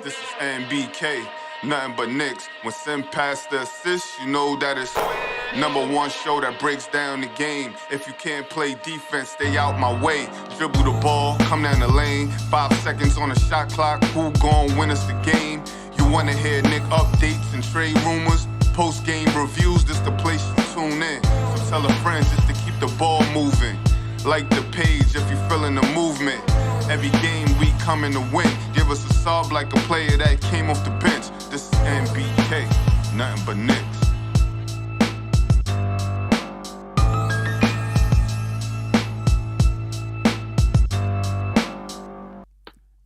This is NBK, nothing but Knicks. When Sim passed the assist, you know that it's #1 show that breaks down the game. If you can't play defense, stay out my way. Dribble the ball, come down the lane. 5 seconds on the shot clock, who gon' win us the game? You wanna hear Nick updates and trade rumors? Postgame reviews, this the place to tune in. So tell a friend just to keep the ball moving. Like the page if you feeling the movement. Every game we coming to win. Give us a sub like a player that came off the bench. This is NBK, nothing but Knicks.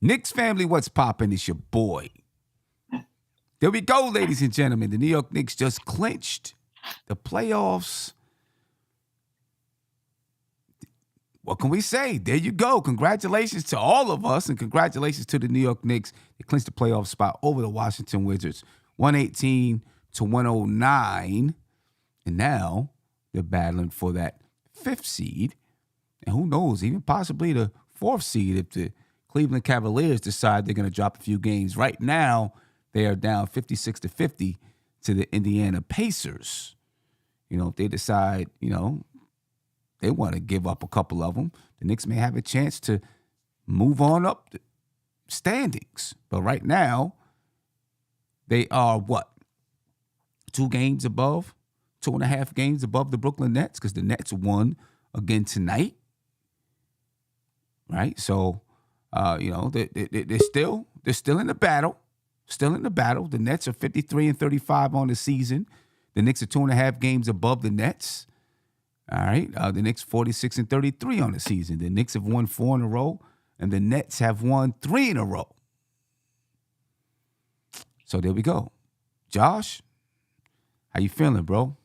Knicks family, what's poppin'? It's your boy. There we go, ladies and gentlemen. The New York Knicks just clinched the playoffs. What can we say? There you go. Congratulations to all of us, and congratulations to the New York Knicks. They clinched the playoff spot over the Washington Wizards, 118-109. And now they're battling for that 5th seed. And who knows, even possibly the 4th seed if the Cleveland Cavaliers decide they're going to drop a few games. Right now, they are down 56-50 to the Indiana Pacers. You know, if they decide, they want to give up a couple of them, the Knicks may have a chance to move on up the standings. But right now, they are 2 games above, 2.5 games above the Brooklyn Nets, because the Nets won again tonight. Right? So, they're still in the battle. Still in the battle. The Nets are 53-35 on the season. The Knicks are 2.5 games above the Nets. All right. The Knicks 46-33 on the season. The Knicks have won 4 in a row, and the Nets have won 3 in a row. So there we go. Josh, how you feeling, bro?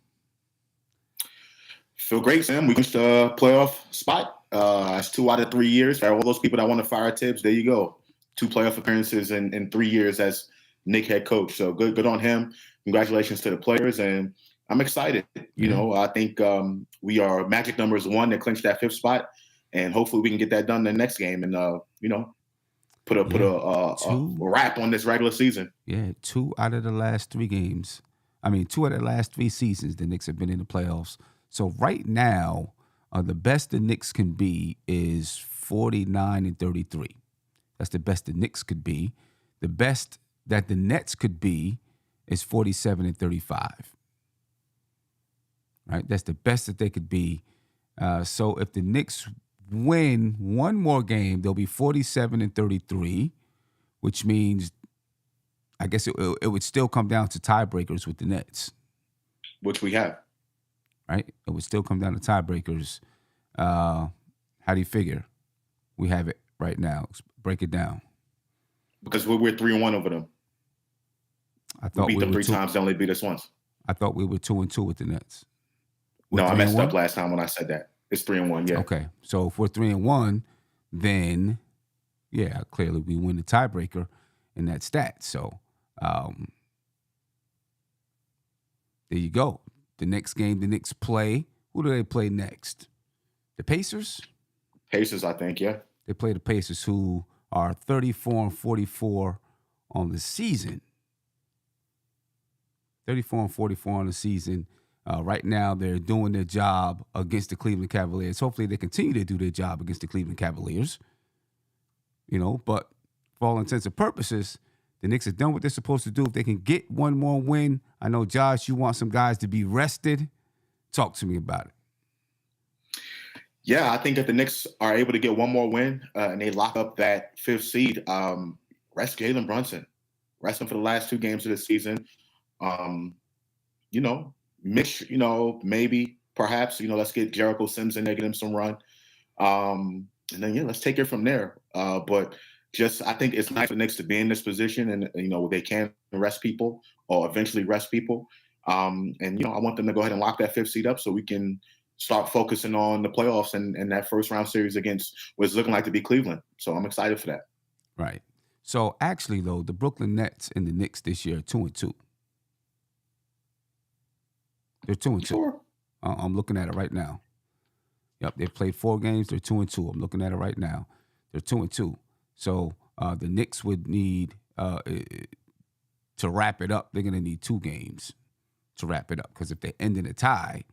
Feel great, Sam. We clinched a playoff spot. That's 2 out of 3 years. For all those people that want to fire Tibbs, there you go. 2 playoff appearances in 3 years as Knicks head coach. So good on him. Congratulations to the players, and I'm excited. I think we are magic numbers 1 that clinched that 5th spot, and hopefully we can get that done in the next game and put a wrap on this regular season. Yeah, 2 out of the last 3 games. 2 out of the last 3 seasons the Knicks have been in the playoffs. So right now, the best the Knicks can be is 49-33. That's the best the Knicks could be. The best that the Nets could be is 47-35. Right? That's the best that they could be. So if the Knicks win one more game, they'll be 47-33, which means I guess it would still come down to tiebreakers with the Nets. Which we have. Right? It would still come down to tiebreakers. How do you figure? We have it right now. Let's break it down. Because we're 3-1 over them. I thought we beat them 3 times. They only beat us once. I thought we were 2-2 with the Nets. No, I messed up last time when I said that. It's 3-1, yeah. Okay, so if we're 3-1, then clearly we win the tiebreaker in that stat. So there you go. The next game the Knicks play. Who do they play next? The Pacers? Pacers, I think, yeah. They play the Pacers, who are 34-44 on the season. 34-44 on the season. Right now, they're doing their job against the Cleveland Cavaliers. Hopefully, they continue to do their job against the Cleveland Cavaliers. But for all intents and purposes, the Knicks have done what they're supposed to do. If they can get one more win, I know, Josh, you want some guys to be rested. Talk to me about it. Yeah, I think if the Knicks are able to get one more win and they lock up that 5th seed, rest Jalen Brunson. Rest him for the last 2 games of the season. Mitch, maybe, perhaps, let's get Jericho Sims in there, get him some run. And then, let's take it from there. But I think it's nice for the Knicks to be in this position and, they can rest people or eventually rest people. I want them to go ahead and lock that 5th seed up so we can start focusing on the playoffs and that first round series against what's looking like to be Cleveland. So I'm excited for that. Right. So actually, though, the Brooklyn Nets and the Knicks this year are 2-2. They're 2-2. Sure. I'm looking at it right now. Yep, they've played 4 games. They're 2-2. I'm looking at it right now. They're 2-2. So the Knicks would need to wrap it up, they're going to need 2 games to wrap it up. Because if they end in a tie,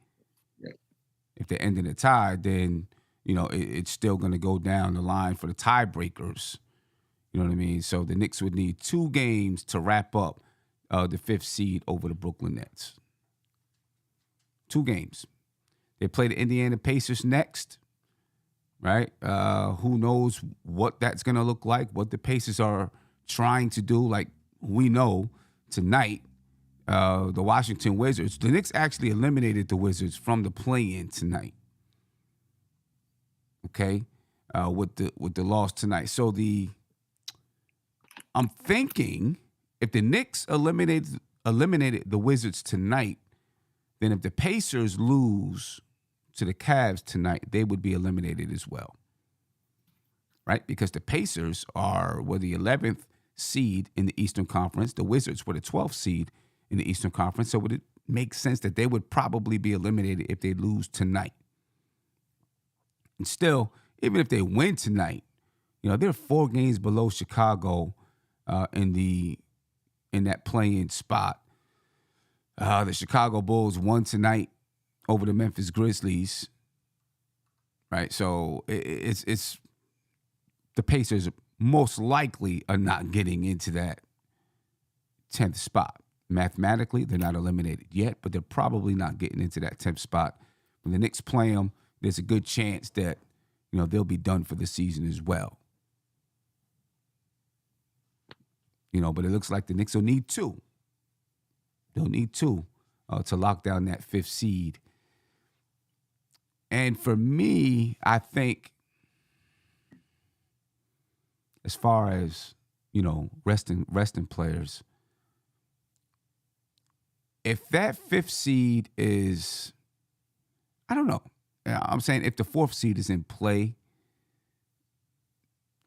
then it's still going to go down the line for the tiebreakers. You know what I mean? So the Knicks would need 2 games to wrap up the 5th seed over the Brooklyn Nets. 2 games. They play the Indiana Pacers next, right? Who knows what that's going to look like, what the Pacers are trying to do. Like we know tonight, the Washington Wizards, the Knicks actually eliminated the Wizards from the play-in tonight. Okay, with the loss tonight. So I'm thinking if the Knicks eliminated the Wizards tonight, then if the Pacers lose to the Cavs tonight, they would be eliminated as well, right? Because the Pacers were the 11th seed in the Eastern Conference. The Wizards were the 12th seed in the Eastern Conference. So would it make sense that they would probably be eliminated if they lose tonight? And still, even if they win tonight, they're 4 games below Chicago in that play-in spot. The Chicago Bulls won tonight over the Memphis Grizzlies, right? So it's the Pacers most likely are not getting into that 10th spot. Mathematically, they're not eliminated yet, but they're probably not getting into that 10th spot. When the Knicks play them, there's a good chance that they'll be done for the season as well. But it looks like the Knicks will need 2. They'll need 2 to lock down that 5th seed. And for me, I think as far as, resting players, if that 5th seed is, I don't know. I'm saying if the 4th seed is in play,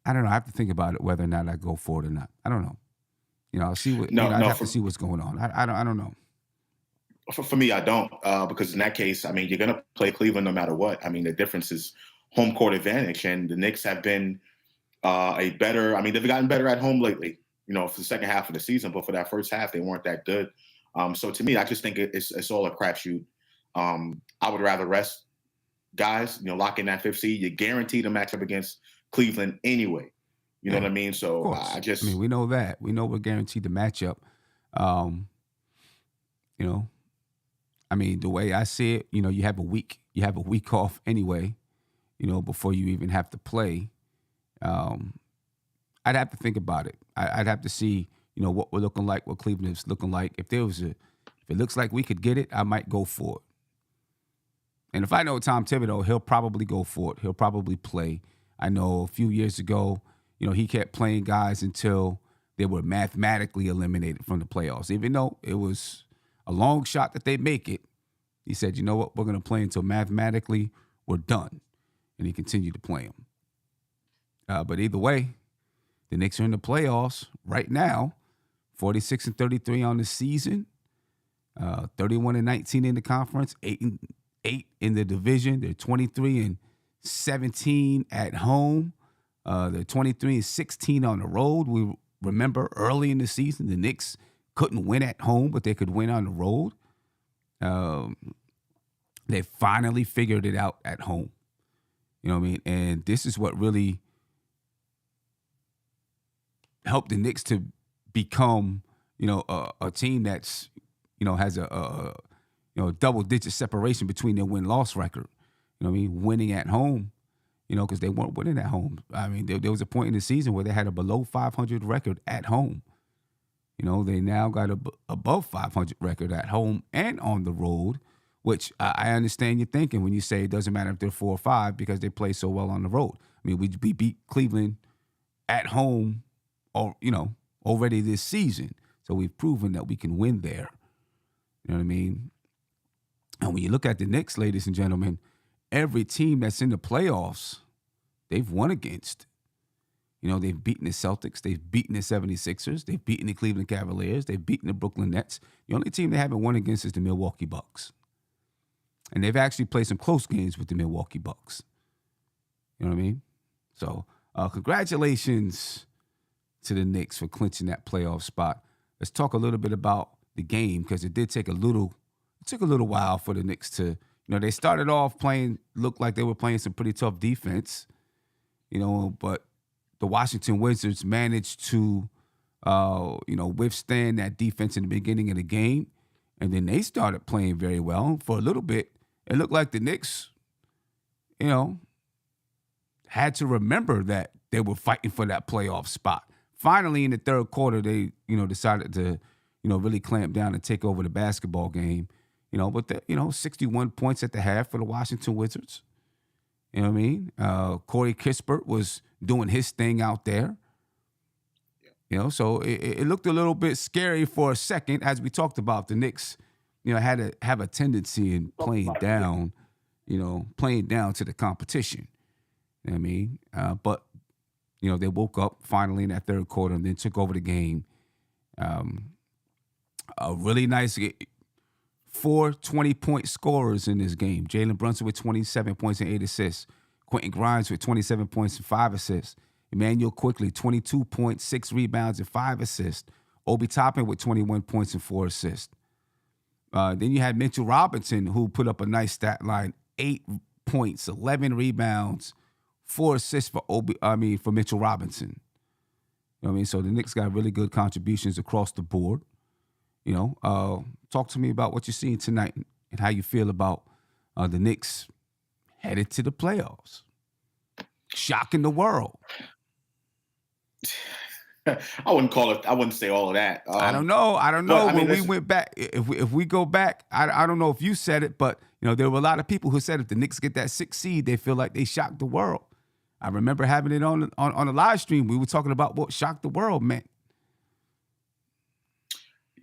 I don't know. I have to think about it whether or not I go for it or not. I don't know. I'll see what. I have to see what's going on. I don't know. For me, I don't because in that case, you're going to play Cleveland no matter what. The difference is home court advantage, and the Knicks have been they've gotten better at home lately. For the second half of the season, but for that first half, they weren't that good. So to me, I just think it's all a crapshoot. I would rather rest guys, lock in that 5th seed. You're guaranteed a matchup against Cleveland anyway. You know what I mean? So we know that. We know we're guaranteed the matchup. The way I see it, you have a week off anyway, before you even have to play. I'd have to think about it. I'd have to see, what we're looking like, what Cleveland is looking like. If it looks like we could get it, I might go for it. And if I know Tom Thibodeau, he'll probably go for it. He'll probably play. I know a few years ago, he kept playing guys until they were mathematically eliminated from the playoffs. Even though it was a long shot that they make it, he said, you know what, we're going to play until mathematically we're done. And he continued to play them. But either way, the Knicks are in the playoffs right now, 46-33 on the season, 31-19 in the conference, 8-8 in the division. They're 23-17 at home. They're 23-16 on the road. We remember early in the season, the Knicks couldn't win at home, but they could win on the road. They finally figured it out at home. You know what I mean? And this is what really helped the Knicks to become, a team that's, has a double-digit separation between their win-loss record. You know what I mean? Winning at home. Because they weren't winning at home. There was a point in the season where they had a below 500 record at home. They now got a above 500 record at home and on the road, which I understand you're thinking when you say it doesn't matter if they're 4 or 5 because they play so well on the road. We beat Cleveland at home, already this season. So we've proven that we can win there. You know what I mean? And when you look at the Knicks, ladies and gentlemen, every team that's in the playoffs, they've won against. They've beaten the Celtics. They've beaten the 76ers. They've beaten the Cleveland Cavaliers. They've beaten the Brooklyn Nets. The only team they haven't won against is the Milwaukee Bucks. And they've actually played some close games with the Milwaukee Bucks. You know what I mean? So congratulations to the Knicks for clinching that playoff spot. Let's talk a little bit about the game because it took a little while for the Knicks to, they started off looked like they were playing some pretty tough defense, but the Washington Wizards managed to, withstand that defense in the beginning of the game. And then they started playing very well. For a little bit, it looked like the Knicks, had to remember that they were fighting for that playoff spot. Finally, in the third quarter, they, decided to, really clamp down and take over the basketball game. But 61 points at the half for the Washington Wizards. You know what I mean? Corey Kispert was doing his thing out there. So it looked a little bit scary for a second. As we talked about, the Knicks, had to have a tendency in playing down to the competition. You know what I mean? But, they woke up finally in that third quarter and then took over the game. A really nice 4 20-point scorers in this game. Jalen Brunson with 27 points and 8 assists. Quentin Grimes with 27 points and 5 assists. Emmanuel Quickly, 22 points, 6 rebounds, and 5 assists. Obi Toppin with 21 points and 4 assists. Then you had Mitchell Robinson, who put up a nice stat line, 8 points, 11 rebounds, 4 assists for Mitchell Robinson. You know what I mean? So the Knicks got really good contributions across the board. Talk to me about what you're seeing tonight and how you feel about the Knicks headed to the playoffs. Shocking the world. I wouldn't say all of that. I don't know. When we went back, if we go back, I don't know if you said it, but there were a lot of people who said if the Knicks get that 6th seed, they feel like they shocked the world. I remember having it on a live stream. We were talking about what shocked the world meant.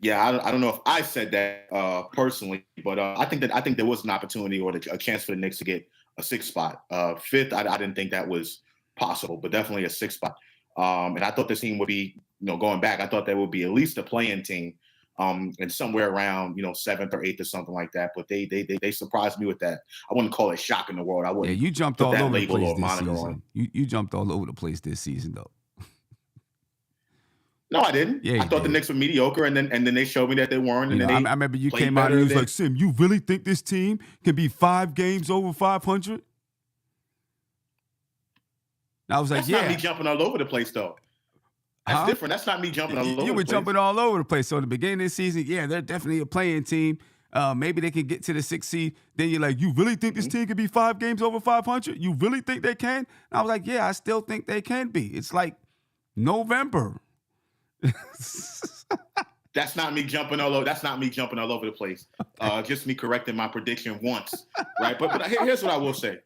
Yeah, I don't know if I said that personally, but I think there was an opportunity or a chance for the Knicks to get a 6th spot. 5th, I didn't think that was possible, but definitely a 6th spot. And I thought this team would be, going back, I thought there would be at least a play-in team, and somewhere around, 7th or 8th or something like that. But they surprised me with that. I wouldn't call it shock in the world. I wouldn't. Yeah, you jumped all over the place this season. You jumped all over the place this season, though. No, I didn't. Yeah, I thought did. the Knicks were mediocre, and then they showed me that they weren't. And I remember you came out and you was like, Sim, you really think this team can be 5 games over 500? I was like, That's yeah. not me jumping all over the place, though. That's different. That's not me jumping all over the place. You were jumping all over the place. So in the beginning of the season, yeah, they're definitely a playing team. Maybe they can get to the 6th seed. Then you're like, you really think this team can be 5 games over 500? You really think they can? And I was like, yeah, I still think they can be. It's like November. That's not me jumping all over. That's not me jumping all over the place. Just me correcting my prediction once, right? But here's what I will say.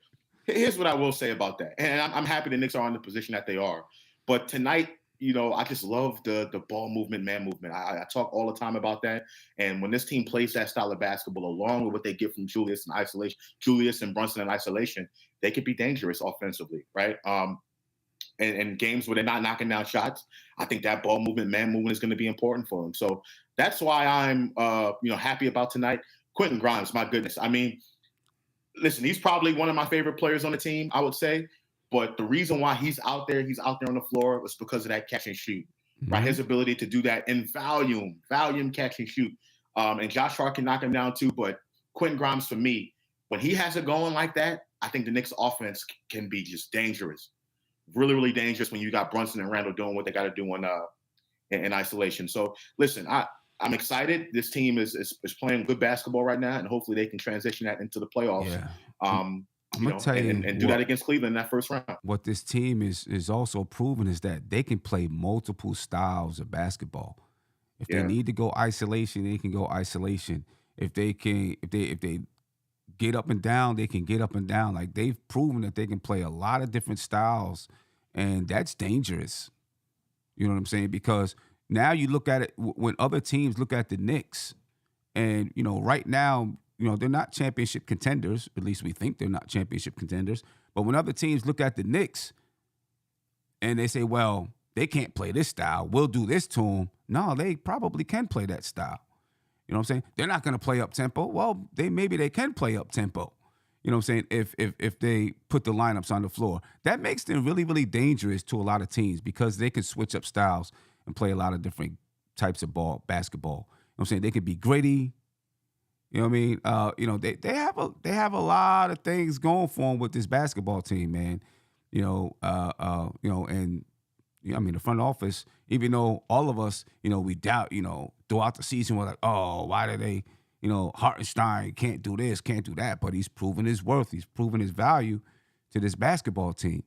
Here's what I will say about that. And I'm happy the Knicks are in the position that they are. But tonight, I just love the ball movement, man movement. I talk all the time about that. And when this team plays that style of basketball, along with what they get from Julius and Brunson in isolation, they could be dangerous offensively, right? And games where they're not knocking down shots, I think that ball movement, man movement is going to be important for them. So that's why I'm, happy about tonight. Quentin Grimes, my goodness. I mean, listen, he's probably one of my favorite players on the team, I would say. But the reason why he's out there on the floor was because of that catch and shoot, right? His ability to do that in volume catch and shoot. And Josh Hart can knock him down too. But Quentin Grimes, for me, when he has it going like that, I think the Knicks offense can be just dangerous. Really, really dangerous when you got Brunson and Randall doing what they got to do in isolation. So, listen, I'm excited. This team is playing good basketball right now, and hopefully they can transition that into the playoffs. Yeah. I'm gonna tell you and do that against Cleveland in that first round. What this team is also proven is that they can play multiple styles of basketball. If they need to go isolation, they can go isolation. If they get up and down, they can get up and down. Like, they've proven that they can play a lot of different styles, and that's dangerous. You know what I'm saying? Because now you look at it when other teams look at the Knicks, and right now, they're not championship contenders. At least we think they're not championship contenders. But when other teams look at the Knicks and they say, well, they can't play this style, we'll do this to them. No, they probably can play that style. You know what I'm saying? They're not going to play up tempo. Well, maybe they can play up tempo. You know what I'm saying? If they put the lineups on the floor, that makes them really, really dangerous to a lot of teams because they can switch up styles and play a lot of different types of basketball. You know what I'm saying? They can be gritty. You know what I mean? They have a lot of things going for them with this basketball team, man. And I mean, the front office, even though all of us, we doubt, throughout the season, we're like, oh, why do they, Hartenstein can't do this, can't do that. But he's proven his worth. He's proven his value to this basketball team.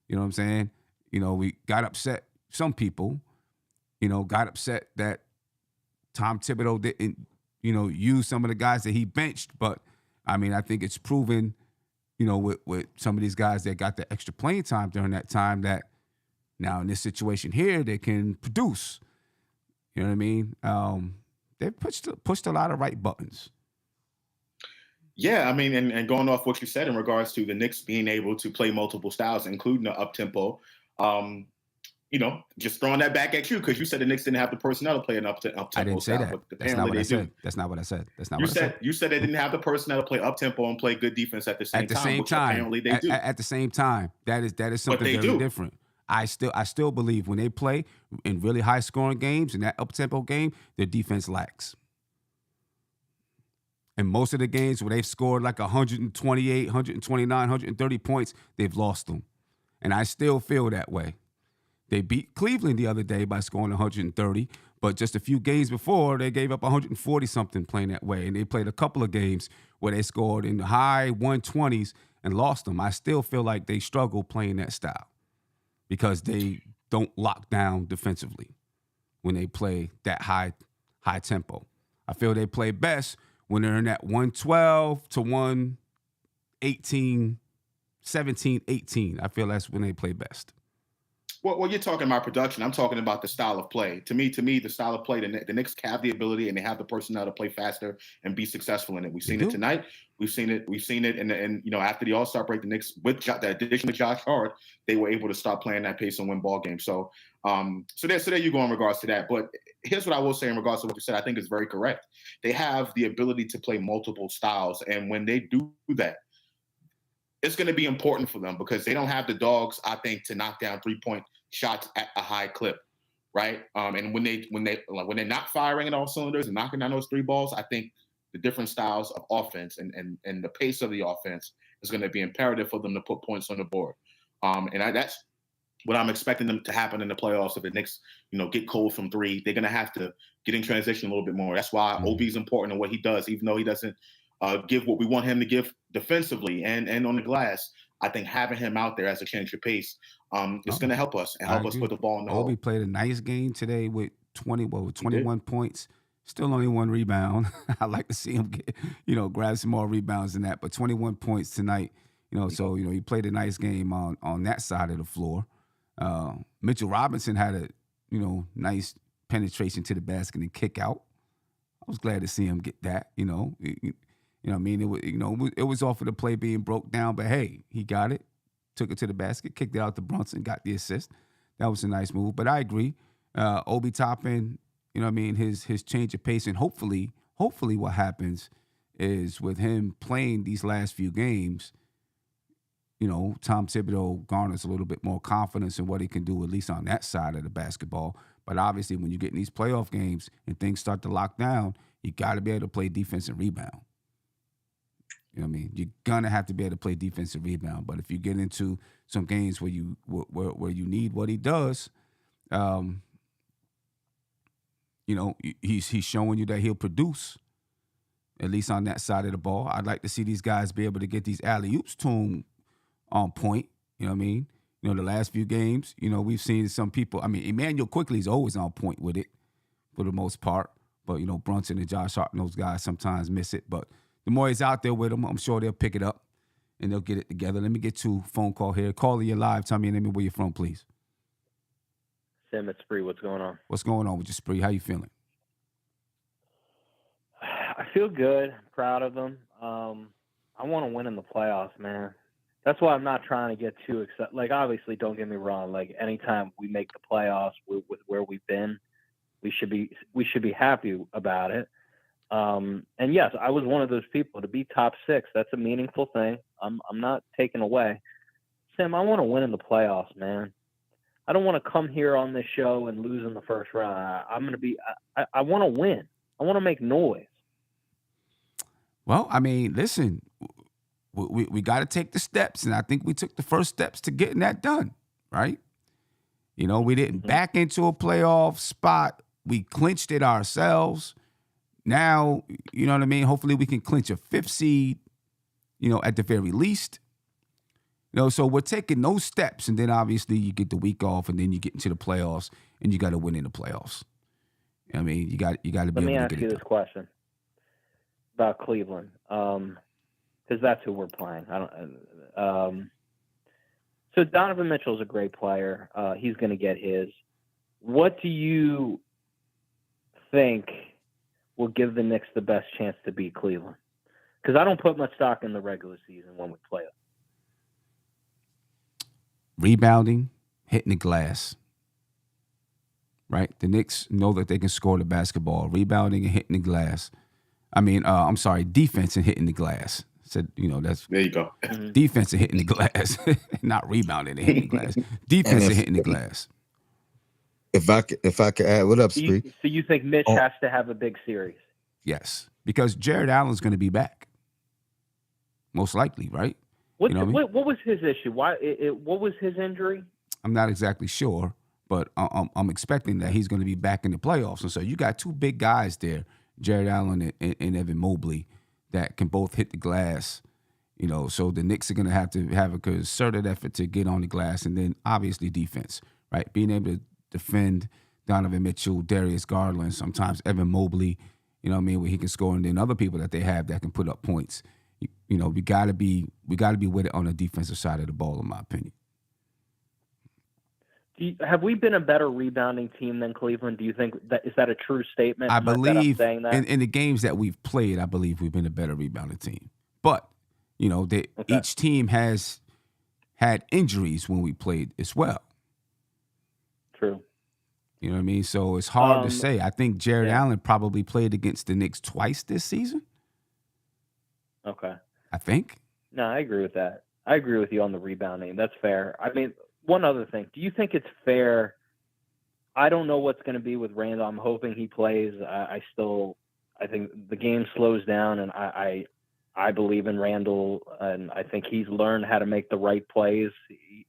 You know what I'm saying? We got upset. Some people, got upset that Tom Thibodeau didn't, use some of the guys that he benched. But, I mean, I think it's proven, with some of these guys that got the extra playing time during that time that, now, in this situation here, they can produce. You know what I mean? They pushed a lot of right buttons. Yeah, I mean, and going off what you said in regards to the Knicks being able to play multiple styles, including the up-tempo, just throwing that back at you because you said the Knicks didn't have the personnel to play an up-tempo I didn't say style. that. But That's not what I said. do. That's not what I said. That's not You what I said. You said they didn't have the personnel to play up-tempo and play good defense at the same time, which apparently they do. At the same time, that is something very different. I still believe when they play in really high scoring games, in that up-tempo game, their defense lacks. And most of the games where they've scored like 128, 129, 130 points, they've lost them. And I still feel that way. They beat Cleveland the other day by scoring 130, but just a few games before, they gave up 140-something playing that way. And they played a couple of games where they scored in the high 120s and lost them. I still feel like they struggle playing that style because they don't lock down defensively when they play that high tempo. I feel they play best when they're in that 112 to 118, 17, 18. I feel that's when they play best. Well, you're talking about production. I'm talking about the style of play. To me, the style of play, the Knicks have the ability and they have the personnel to play faster and be successful in it. We've seen it tonight. We've seen it. And after the All-Star break, the Knicks, with the addition of Josh Hart, they were able to start playing that pace and win ball games. So there you go in regards to that. But here's what I will say in regards to what you said. I think is very correct. They have the ability to play multiple styles, and when they do that, it's going to be important for them because they don't have the dogs, I think, to knock down 3-point shots at a high clip, right? And when they're not firing at all cylinders and knocking down those three balls, I think the different styles of offense and the pace of the offense is going to be imperative for them to put points on the board. That's what I'm expecting them to happen in the playoffs. If the Knicks, get cold from three, they're going to have to get in transition a little bit more. That's why OB is important in what he does, even though he doesn't give what we want him to give defensively and on the glass. I think having him out there as a change of pace is going to help us and help us put the ball in the hole. Obi played a nice game today with 21 points. Still only one rebound. I like to see him get, grab some more rebounds than that. But 21 points tonight, so he played a nice game on that side of the floor. Mitchell Robinson had a nice penetration to the basket and kick out. I was glad to see him get that. What I mean? It was off of the play being broke down, but hey, he got it, took it to the basket, kicked it out to Brunson, got the assist. That was a nice move. But I agree. Obi Toppin, his change of pace, and hopefully what happens is with him playing these last few games, Tom Thibodeau garners a little bit more confidence in what he can do, at least on that side of the basketball. But obviously, when you get in these playoff games and things start to lock down, you got to be able to play defense and rebound. You know what I mean? You're gonna have to be able to play defensive rebound. But if you get into some games where you need what he does, he's showing you that he'll produce, at least on that side of the ball. I'd like to see these guys be able to get these alley-oops to him on point. You know what I mean? The last few games, we've seen some people. I mean, Emmanuel Quickly's always on point with it for the most part. But, Brunson and Josh Hart and those guys sometimes miss it. But the more he's out there with them, I'm sure they'll pick it up and they'll get it together. Let me get to a phone call here. Caller, you're live. Tell me your name and where you're from, please. Sam at Spree, what's going on? What's going on with you, Spree? How you feeling? I feel good. I'm proud of them. I want to win in the playoffs, man. That's why I'm not trying to get too excited. Like, obviously, don't get me wrong. Like, anytime we make the playoffs with where we've been, we should be happy about it. And yes, I was one of those people to be top 6. That's a meaningful thing. I'm not taking away. Sam, I want to win in the playoffs, man. I don't want to come here on this show and lose in the first round. I want to win. I want to make noise. Well, I mean, listen, we got to take the steps, and I think we took the first steps to getting that done, right? We didn't back into a playoff spot. We clinched it ourselves. Now, you know what I mean? Hopefully we can clinch a 5th seed, at the very least. So we're taking those steps, and then obviously you get the week off, and then you get into the playoffs, and you got to win in the playoffs. I mean, you got to be able to get it done. Let me ask you this question about Cleveland, because that's who we're playing. So Donovan Mitchell's a great player. He's going to get his. What do you think will give the Knicks the best chance to beat Cleveland? Because I don't put much stock in the regular season when we play it. Rebounding, hitting the glass. Right? The Knicks know that they can score the basketball. Rebounding and hitting the glass. Defense and hitting the glass. Said, that's there you go. Defense and hitting the glass, not rebounding and hitting the glass. Defense and hitting the glass. If I could add, what up, Spree? So you think Mitch has to have a big series? Yes, because Jared Allen's going to be back, most likely, right? What was his issue? What was his injury? I'm not exactly sure, but I'm expecting that he's going to be back in the playoffs. And so you got 2 big guys there, Jared Allen and Evan Mobley, that can both hit the glass. So the Knicks are going to have a concerted effort to get on the glass, and then obviously defense, right? Being able to defend Donovan Mitchell, Darius Garland, sometimes Evan Mobley, where he can score, and then other people that they have that can put up points. We gotta be with it on the defensive side of the ball, in my opinion. Have we been a better rebounding team than Cleveland? Do you think is that a true statement? I believe that I'm saying that? In the games that we've played, I believe we've been a better rebounding team. But each team has had injuries when we played as well. True. You know what I mean? So it's hard to say. I think Jared Allen probably played against the Knicks twice this season. Okay. I think. No, I agree with that. I agree with you on the rebounding. That's fair. I mean, one other thing. Do you think it's fair? I don't know what's going to be with Randall. I'm hoping he plays. I think the game slows down, and I believe in Randall, and I think he's learned how to make the right plays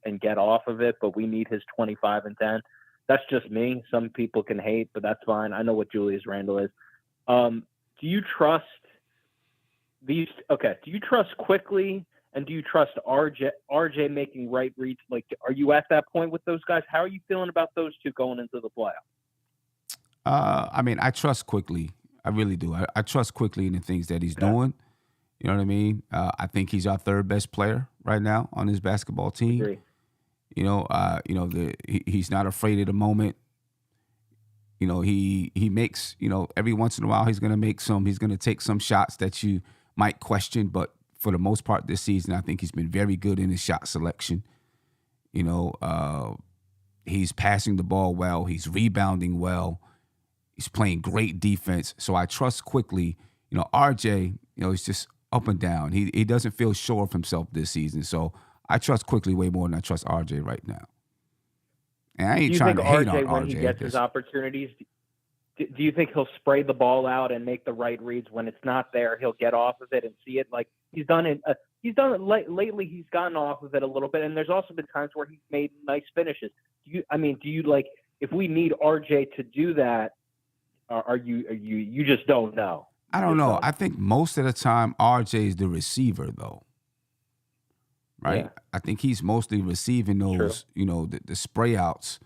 and get off of it, but we need his 25 and 10. That's just me. Some people can hate, but that's fine. I know what Julius Randle is. Do you trust these? Okay. Do you trust Quickly, and do you trust RJ making right reads? Like, are you at that point with those guys? How are you feeling about those 2 going into the playoffs? I mean, I trust Quickly. I really do. I trust Quickly in the things that he's doing. You know what I mean? I think he's our 3rd best player right now on his basketball team. Agree. He's not afraid of the moment. He makes, every once in a while he's going to take some shots that you might question, but for the most part this season, I think he's been very good in his shot selection. He's passing the ball well. He's rebounding well. He's playing great defense. So I trust Quickly. RJ, he's just up and down. He doesn't feel sure of himself this season. So I trust Quickly way more than I trust RJ right now. And I ain't trying to hate on RJ. When he gets his opportunities, do you think he'll spray the ball out and make the right reads when it's not there? He'll get off of it and see it like he's done it. Lately. He's gotten off of it a little bit, and there's also been times where he's made nice finishes. Do you like if we need RJ to do that? Are you just don't know? I don't know. I think most of the time RJ is the receiver, though. Right? Yeah. I think he's mostly receiving those, the spray outs.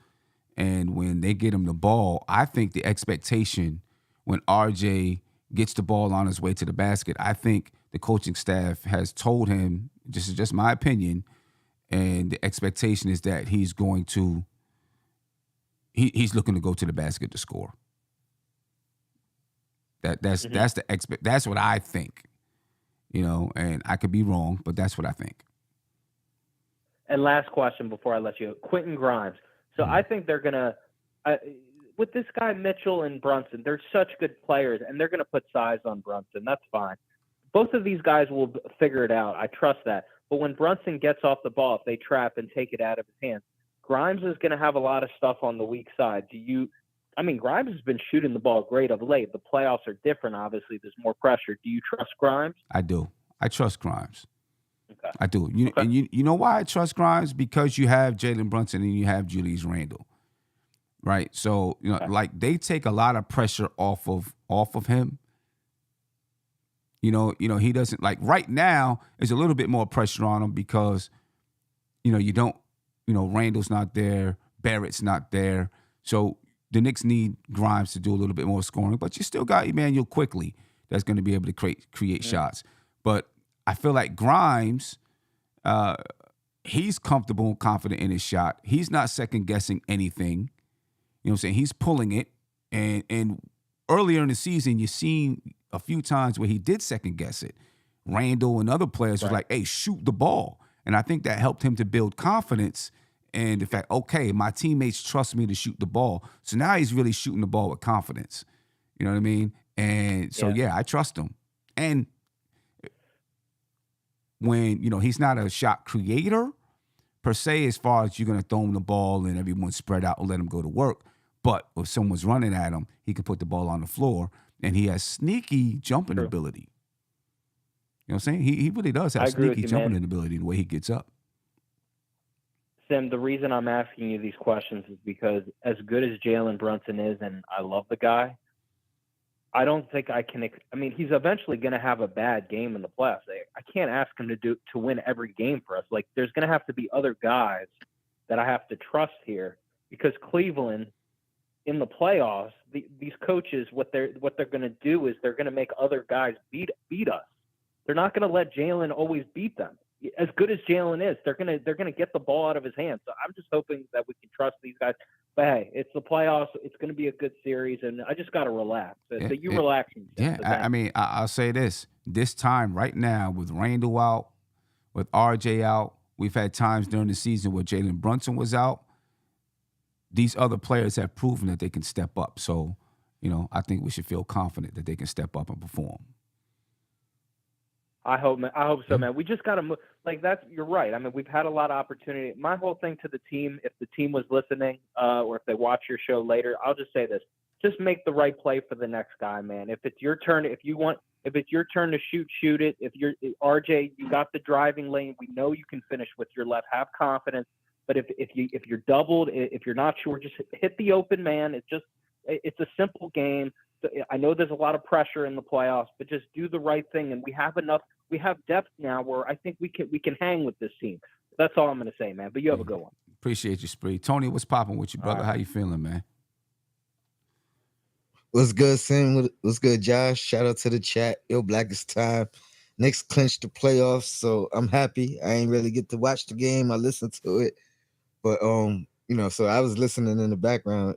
And when they get him the ball, I think the expectation when RJ gets the ball on his way to the basket, I think the coaching staff has told him, this is just my opinion, and the expectation is that he's looking to go to the basket to score. That's what I think. And I could be wrong, but that's what I think. And last question before I let you go. Quentin Grimes. So I think they're going to with this guy Mitchell and Brunson, they're such good players, and they're going to put size on Brunson. That's fine. Both of these guys will figure it out. I trust that. But when Brunson gets off the ball, if they trap and take it out of his hands, Grimes is going to have a lot of stuff on the weak side. Grimes has been shooting the ball great of late. The playoffs are different, obviously. There's more pressure. Do you trust Grimes? I do. I trust Grimes. Okay. I do. And you know why I trust Grimes? Because you have Jalen Brunson and you have Julius Randle. Right? So, like they take a lot of pressure off of him. He doesn't like right now there's a little bit more pressure on him because, you don't, Randall's not there, Barrett's not there. So the Knicks need Grimes to do a little bit more scoring, but you still got Emmanuel Quickly that's going to be able to create shots. But I feel like Grimes, he's comfortable and confident in his shot. He's not second guessing anything. You know what I'm saying? He's pulling it. And earlier in the season, you've seen a few times where he did second guess it. Randall and other players was like, hey, shoot the ball. And I think that helped him to build confidence and the fact, okay, my teammates trust me to shoot the ball. So now he's really shooting the ball with confidence. You know what I mean? And so, yeah I trust him. And when, he's not a shot creator per se, as far as you're going to throw him the ball and everyone spread out and let him go to work. But if someone's running at him, he can put the ball on the floor. And he has sneaky jumping ability. You know what I'm saying? He really does have sneaky jumping ability the way he gets up. Sam, the reason I'm asking you these questions is because as good as Jalen Brunson is, and I love the guy, I don't think I can. He's eventually going to have a bad game in the playoffs. I can't ask him to win every game for us. Like, there's going to have to be other guys that I have to trust here because Cleveland in the playoffs, these coaches, what they're going to do is they're going to make other guys beat us. They're not going to let Jalen always beat them. As good as Jalen is, they're gonna get the ball out of his hands. So I'm just hoping that we can trust these guys. But hey, it's the playoffs. It's going to be a good series, and I just got to relax. So you relax. I'll say this time right now with Randall out, with RJ out, we've had times during the season where Jalen Brunson was out. These other players have proven that they can step up. So, I think we should feel confident that they can step up and perform. I hope so, man. We just got to move. Like, you're right. We've had a lot of opportunity. My whole thing to the team, if the team was listening, or if they watch your show later, I'll just say this: just make the right play for the next guy, man. If it's your turn, if it's your turn to shoot it. If you're RJ, you got the driving lane. We know you can finish with your left. Have confidence. But if you're doubled, if you're not sure, just hit the open man. It's a simple game. I know there's a lot of pressure in the playoffs, but just do the right thing. And we have depth now where I think we can hang with this team. That's all I'm going to say, man. But you have a good one. Appreciate you, Spree. Tony, what's popping with you, brother? How you feeling, man? What's good, Sam? What's good, Josh? Shout out to the chat. Yo, Blackest Time. Knicks clinched the playoffs, so I'm happy. I ain't really get to watch the game. I listened to it. But so I was listening in the background,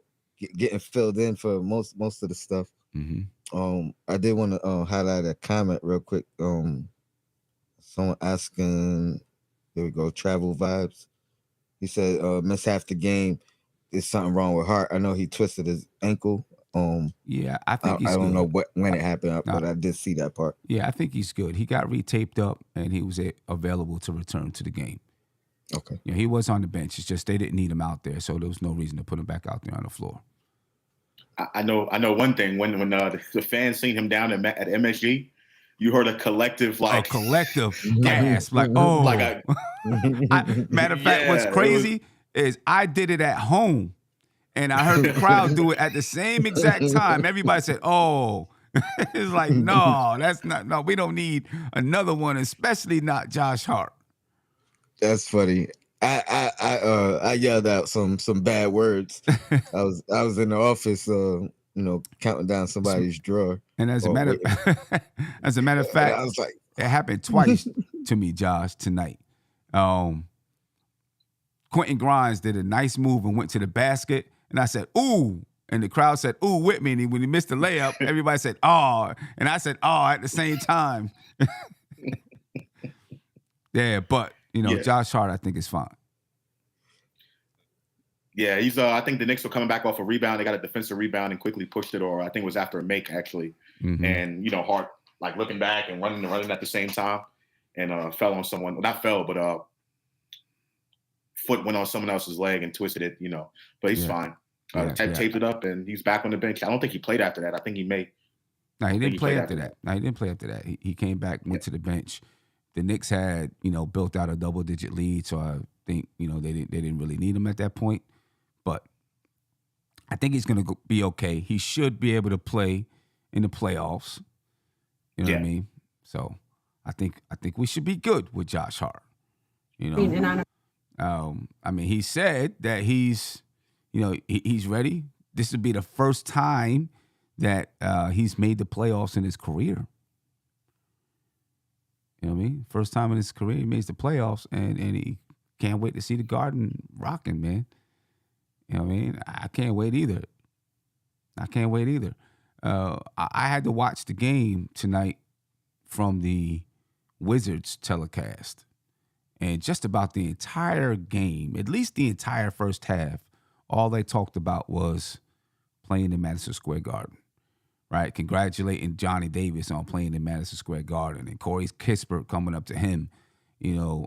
getting filled in for most of the stuff. Mm-hmm. I did want to highlight a comment real quick. Someone asking, there we go, Travel Vibes. He said, miss half the game. There's something wrong with Hart. I know he twisted his ankle. Yeah, I think he's I don't good. know when it happened, but I did see that part. Yeah, I think he's good. He got retaped up, and he was available to return to the game. Okay. Yeah, he was on the bench. It's just they didn't need him out there, so there was no reason to put him back out there on the floor. I know one thing. When the fans seen him down at MSG, you heard a collective gasp, like, oh. Like matter of fact, what's crazy is I did it at home, and I heard the crowd do it at the same exact time. Everybody said, oh. It's like, no, we don't need another one, especially not Josh Hart. That's funny. I yelled out some bad words. I was in the office, counting down somebody's drawer. And as a matter of fact, I was like, it happened twice to me, Josh, tonight. Quentin Grimes did a nice move and went to the basket, and I said, ooh. And the crowd said, ooh, with me. And when he missed the layup, everybody said, oh. And I said, oh, at the same time. Yeah, but, Josh Hart, I think, is fine. Yeah, he's. I think the Knicks were coming back off a rebound. They got a defensive rebound and quickly pushed it, or I think it was after a make actually. Mm-hmm. And Hart like looking back and running at the same time, and fell on someone. Not fell, but foot went on someone else's leg and twisted it. But he's fine. Taped it up, and he's back on the bench. I don't think he played after that. I think he may. No, he didn't play after that. No, he didn't play after that. He came back, went to the bench. The Knicks had, built out a double-digit lead, so I think, they didn't really need him at that point. But I think he's going to be okay. He should be able to play in the playoffs. You know what I mean? So I think we should be good with Josh Hart. He said that he's ready. This would be the first time that he's made the playoffs in his career. You know what I mean? First time in his career he makes the playoffs, and he can't wait to see the Garden rocking, man. You know what I mean? I can't wait either. I had to watch the game tonight from the Wizards telecast. And just about the entire game, at least the entire first half, all they talked about was playing in Madison Square Garden, right? Congratulating Johnny Davis on playing in Madison Square Garden, and Corey Kispert coming up to him, and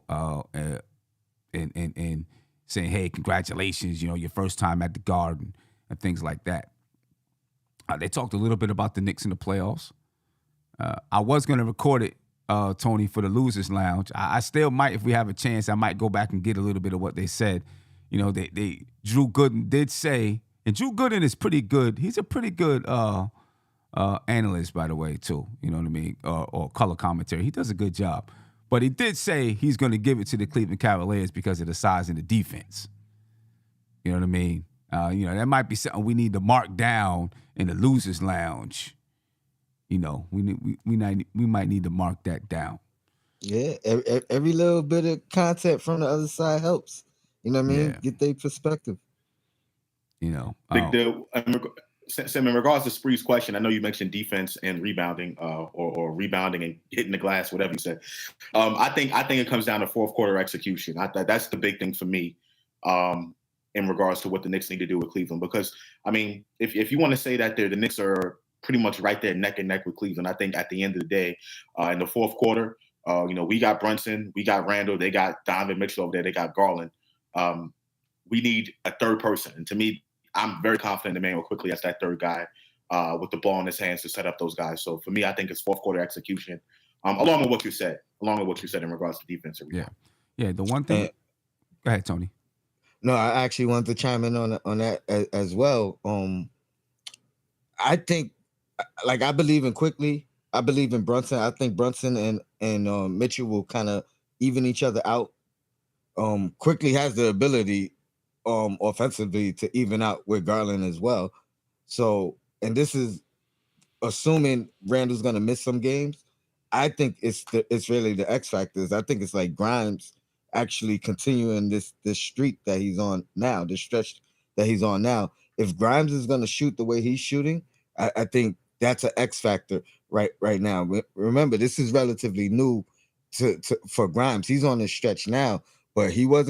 saying, "Hey, congratulations, your first time at the Garden," and things like that. They talked a little bit about the Knicks in the playoffs. I was going to record it, Tony, for the Losers Lounge. I still might, if we have a chance, I might go back and get a little bit of what they said. Drew Gooden did say, and Drew Gooden is pretty good. He's a pretty good analyst, by the way, too. You know what I mean? Or color commentary. He does a good job. But he did say he's going to give it to the Cleveland Cavaliers because of the size and the defense. You know what I mean? That might be something we need to mark down in the Losers Lounge. We might need to mark that down. Yeah, every little bit of content from the other side helps. You know what I mean? Yeah. Get their perspective. Sim, in regards to Spree's question, I know you mentioned defense and rebounding, or rebounding and hitting the glass, whatever you said. I think it comes down to fourth quarter execution. That's the big thing for me, in regards to what the Knicks need to do with Cleveland. Because if you want to say that the Knicks are pretty much right there neck and neck with Cleveland, I think at the end of the day, in the fourth quarter, we got Brunson, we got Randall, they got Donovan Mitchell over there, they got Garland. We need a third person, and to me, I'm very confident Emmanuel quickly as that third guy with the ball in his hands to set up those guys. So for me, I think it's fourth quarter execution, along with what you said in regards to defense. Yeah. The one thing. Go ahead, Tony. No, I actually wanted to chime in on that as well. I think, I believe in Quickly. I believe in Brunson. I think Brunson and Mitchell will kind of even each other out. Quickly has the ability offensively to even out with Garland as well. So, and this is assuming Randall's going to miss some games. I think it's really the X factors. I think it's like Grimes actually continuing this streak that he's on now, this stretch that he's on now. If Grimes is going to shoot the way he's shooting, I think that's an X factor right now. Remember, this is relatively new for Grimes. He's on this stretch now, but he was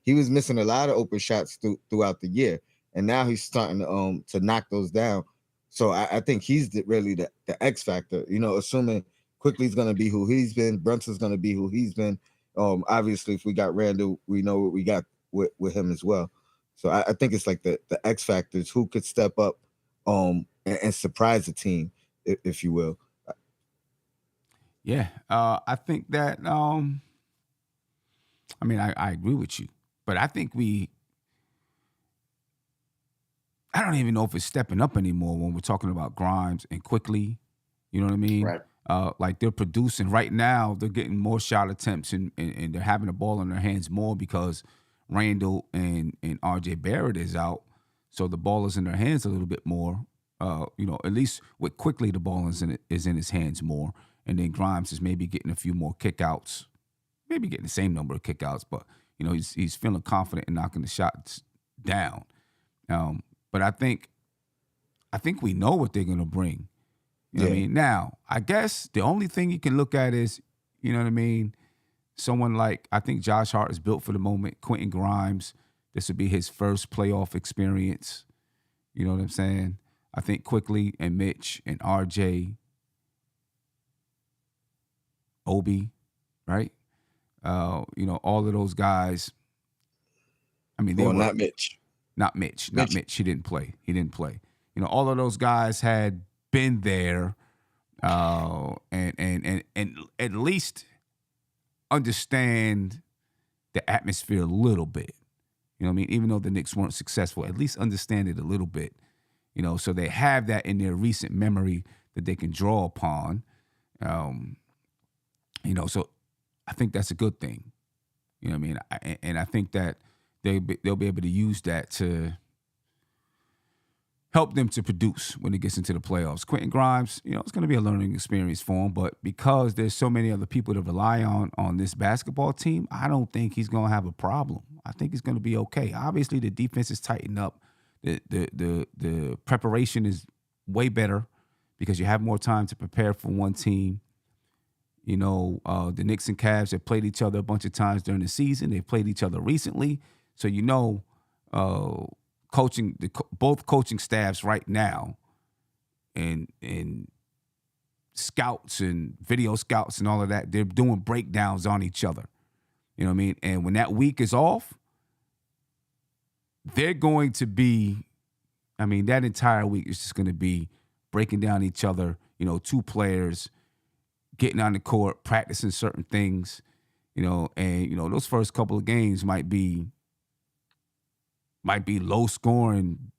missing a lot of open shots throughout the year, and now he's starting to knock those down. So I think he's really the X factor. Assuming Quickly's going to be who he's been, Brunson's going to be who he's been. Obviously, if we got Randall, we know what we got with him as well. So I think it's like the X factors who could step up and surprise the team, if you will. Yeah, I think that. I agree with you, but I think I don't even know if it's stepping up anymore when we're talking about Grimes and Quickly. You know what I mean? Right. They're producing right now. They're getting more shot attempts and they're having the ball in their hands more because Randall and R.J. Barrett is out. So the ball is in their hands a little bit more. At least with Quickly, the ball is in his hands more. And then Grimes is maybe getting a few more kickouts, maybe getting the same number of kickouts, but he's feeling confident in knocking the shots down. But I think we know what they're gonna bring. You know what I mean? Now, I guess the only thing you can look at is, you know what I mean, someone like, I think Josh Hart is built for the moment. Quentin Grimes, This would be his first playoff experience. You know what I'm saying? I think Quickly and Mitch and RJ, Obi, right? All of those guys. I mean, Well, not Mitch. Not Mitch. He didn't play. All of those guys had been there, and at least understand the atmosphere a little bit. You know what I mean? Even though the Knicks weren't successful, at least understand it a little bit. So they have that in their recent memory that they can draw upon. So I think that's a good thing. You know what I mean? And I think that they'll be able to use that to help them to produce when it gets into the playoffs. Quentin Grimes, it's going to be a learning experience for him, but because there's so many other people to rely on this basketball team, I don't think he's going to have a problem. I think he's going to be okay. Obviously, the defense is tightened up. The preparation is way better because you have more time to prepare for one team. The Knicks and Cavs have played each other a bunch of times during the season. They've played each other recently. So, both coaching staffs right now and scouts and video scouts and all of that, they're doing breakdowns on each other. You know what I mean? And when that week is off, they're going to be, that entire week is just going to be breaking down each other, two players getting on the court, practicing certain things, and those first couple of games might be low scoring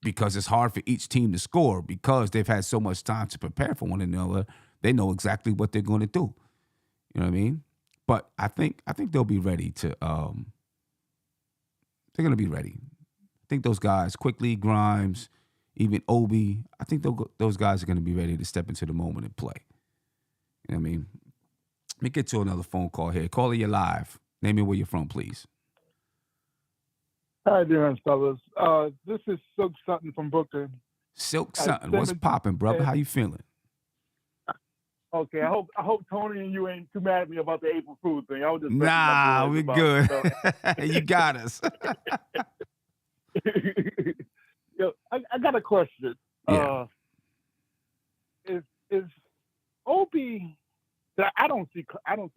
because it's hard for each team to score because they've had so much time to prepare for one another. They know exactly what they're going to do. You know what I mean? But I think they'll be ready to. They're going to be ready. I think those guys, Quickly, Grimes, even Obi, I think those guys are going to be ready to step into the moment and play. You know what I mean? Let me get to another phone call here. Caller, you're live. Name me where you're from, please. How you doing, fellas? This is Silk Sutton from Brooklyn. Silk Sutton, what's popping, brother? How you feeling? Okay, I hope Tony and you ain't too mad at me about the April Fool's thing. I was just nah, we're good. You got us. I got a question. Yeah. Is Obi? I don't see